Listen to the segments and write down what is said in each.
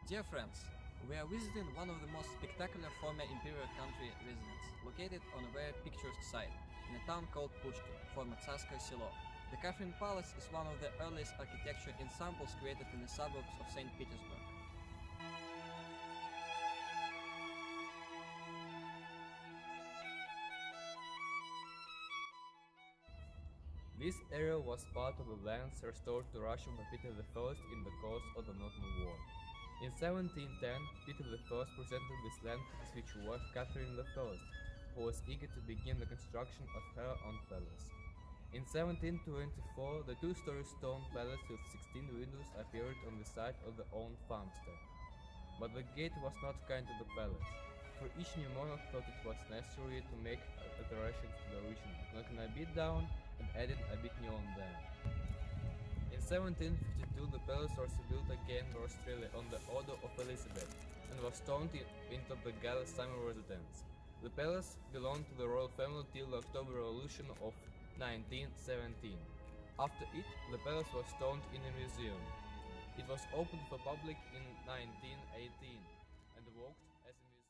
Dear friends, we are visiting one of the most spectacular former imperial country residents, located on a very picturesque site, in a town called Pushkin, former Tsarskoye Selo. The Catherine Palace is one of the earliest architecture ensembles created in the suburbs of St. Petersburg. This area was part of the lands restored to Russia by Peter I in the course of the Northern War. In 1710, Peter I presented this land to his future wife Catherine I, who was eager to begin the construction of her own palace. In 1724, the two-story stone palace with 16 windows appeared on the site of the old farmstead. But the gate was not kind to the palace, for each new monarch thought it was necessary to make alterations to the original, knocking a bit down and adding a bit new on there. In 1752, the palace was rebuilt again by Australia on the order of Elizabeth and was turned into the Gala summer residence. The palace belonged to the royal family till the October Revolution of 1917. After it, the palace was turned in a museum. It was opened for public in 1918 and worked as a museum.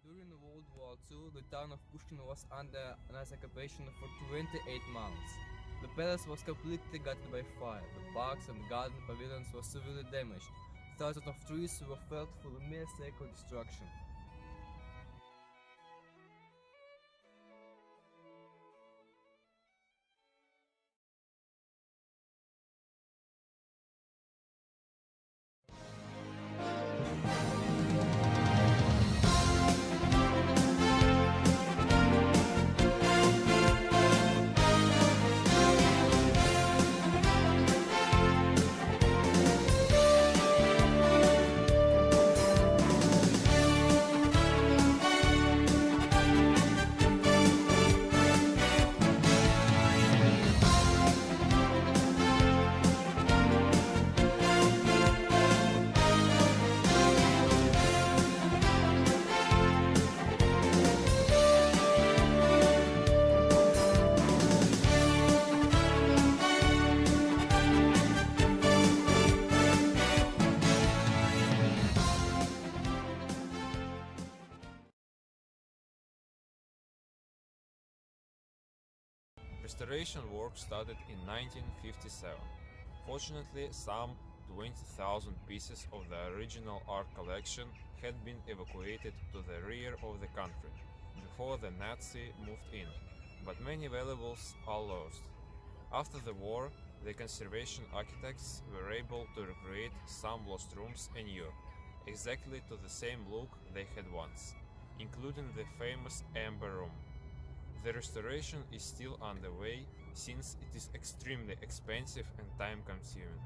During World War II, the town of Pushkin was under Nazi occupation for 28 months. The palace was completely gutted by fire, the parks and garden pavilions were severely damaged, thousands of trees were felled for the mere sake of destruction. Restoration work started in 1957. Fortunately, some 20,000 pieces of the original art collection had been evacuated to the rear of the country before the Nazi moved in, but many valuables are lost. After the war, the conservation architects were able to recreate some lost rooms anew, exactly to the same look they had once, including the famous Amber Room. The restoration is still underway since it is extremely expensive and time-consuming.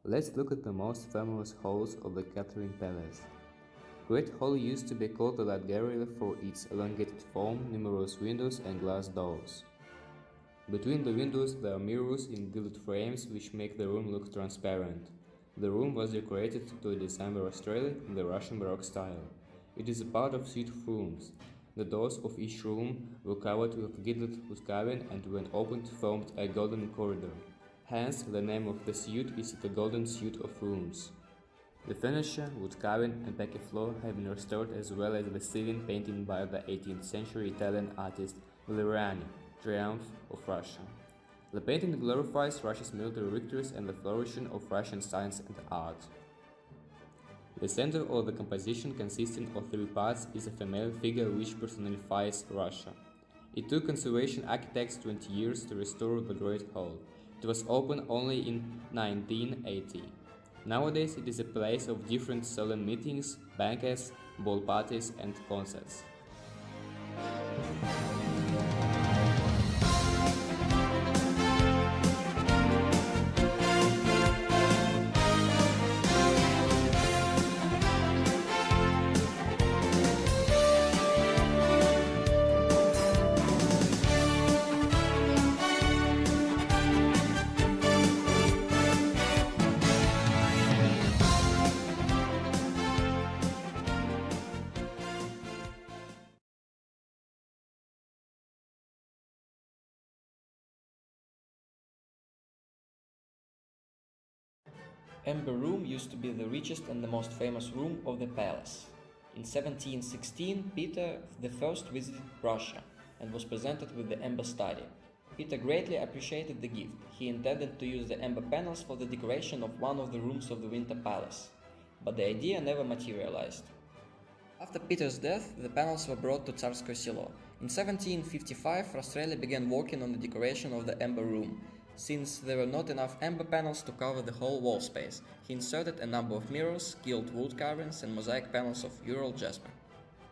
Let's look at the most famous halls of the Catherine Palace. Great Hall used to be called the Art Gallery for its elongated form, numerous windows and glass doors. Between the windows there are mirrors in gilded frames which make the room look transparent. The room was decorated to a design by Australia in the Russian Baroque style. It is a part of suite of rooms. The doors of each room were covered with gilded wood carving and when opened formed a golden corridor. Hence, the name of the suite is the Golden Suite of Rooms. The furniture, wood carving and parquet floor have been restored as well as the ceiling painting by the 18th century Italian artist Valeriani, Triumph of Russia. The painting glorifies Russia's military victories and the flourishing of Russian science and art. The center of the composition, consisting of three parts, is a female figure which personifies Russia. It took conservation architects 20 years to restore the Great Hall. It was opened only in 1980. Nowadays it is a place of different solemn meetings, banquets, ball parties and concerts. Amber Room used to be the richest and the most famous room of the palace. In 1716, Peter I visited Russia and was presented with the amber study. Peter greatly appreciated the gift. He intended to use the amber panels for the decoration of one of the rooms of the Winter Palace, but the idea never materialized. After Peter's death, the panels were brought to Tsarskoye Selo. In 1755, Australia began working on the decoration of the amber room. Since there were not enough amber panels to cover the whole wall space, he inserted a number of mirrors, gilt wood carvings and mosaic panels of Ural jasper.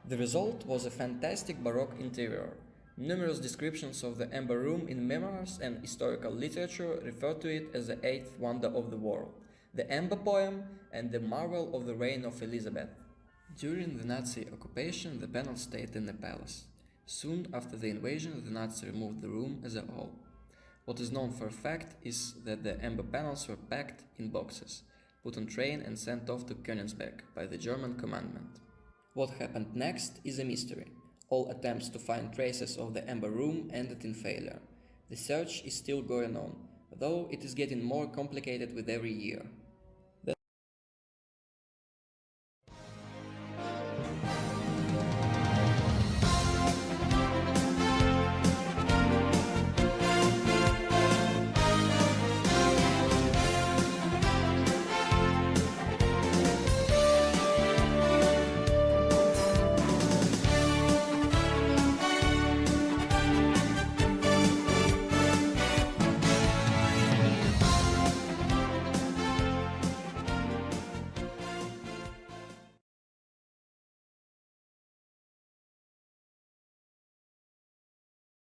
The result was a fantastic Baroque interior. Numerous descriptions of the amber room in memoirs and historical literature refer to it as the eighth wonder of the world, the amber poem and the marvel of the reign of Elizabeth. During the Nazi occupation, the panels stayed in the palace. Soon after the invasion, the Nazis removed the room as a whole. What is known for a fact is that the amber panels were packed in boxes, put on train and sent off to Königsberg by the German commandment. What happened next is a mystery. All attempts to find traces of the amber room ended in failure. The search is still going on, though it is getting more complicated with every year.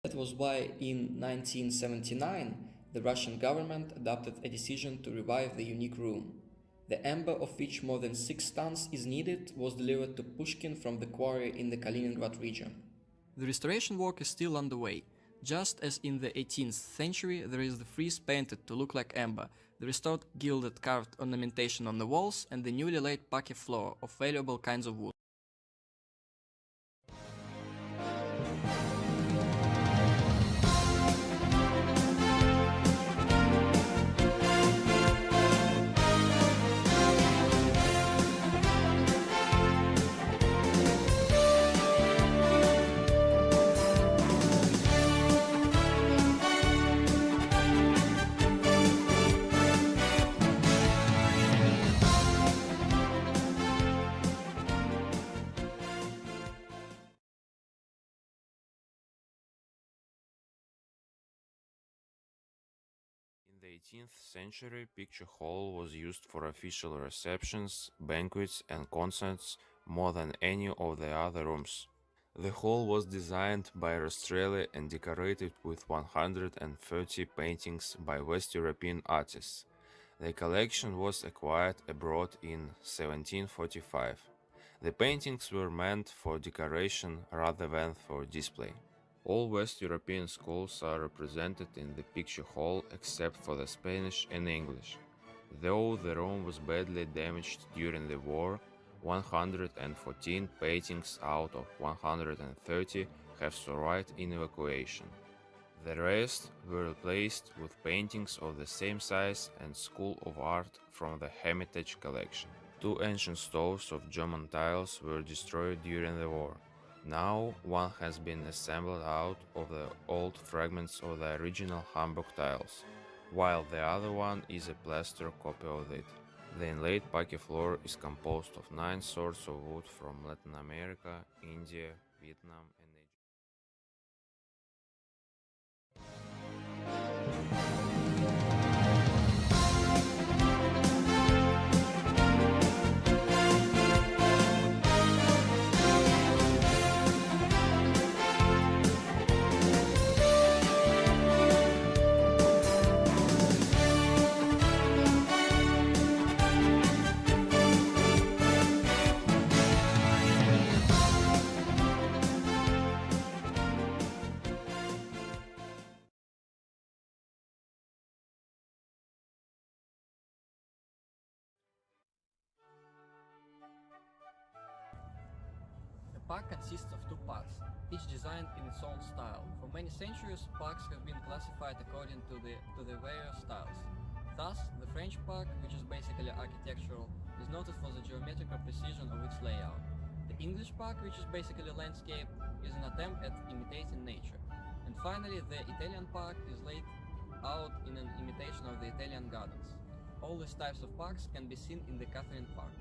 That was why in 1979 the Russian government adopted a decision to revive the unique room. The amber, of which more than 6 tons is needed, was delivered to Pushkin from the quarry in the Kaliningrad region. The restoration work is still underway. Just as in the 18th century there is the frieze painted to look like amber, the restored gilded carved ornamentation on the walls and the newly laid parquet floor of valuable kinds of wood. In the 18th century, Picture Hall was used for official receptions, banquets and concerts more than any of the other rooms. The hall was designed by Australia and decorated with 130 paintings by West European artists. The collection was acquired abroad in 1745. The paintings were meant for decoration rather than for display. All West European schools are represented in the picture hall except for the Spanish and English. Though the room was badly damaged during the war, 114 paintings out of 130 have survived in evacuation. The rest were replaced with paintings of the same size and school of art from the Hermitage collection. 2 ancient stoves of German tiles were destroyed during the war. Now one has been assembled out of the old fragments of the original Hamburg tiles, while the other one is a plaster copy of it. The inlaid parquet floor is composed of 9 sorts of wood from Latin America, India, Vietnam and Egypt. A park consists of 2 parts, each designed in its own style. For many centuries, parks have been classified according to the various styles. Thus, the French park, which is basically architectural, is noted for the geometrical precision of its layout. The English park, which is basically landscape, is an attempt at imitating nature. And finally, the Italian park is laid out in an imitation of the Italian gardens. All these types of parks can be seen in the Catherine Park.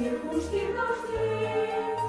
Петербургских дождей.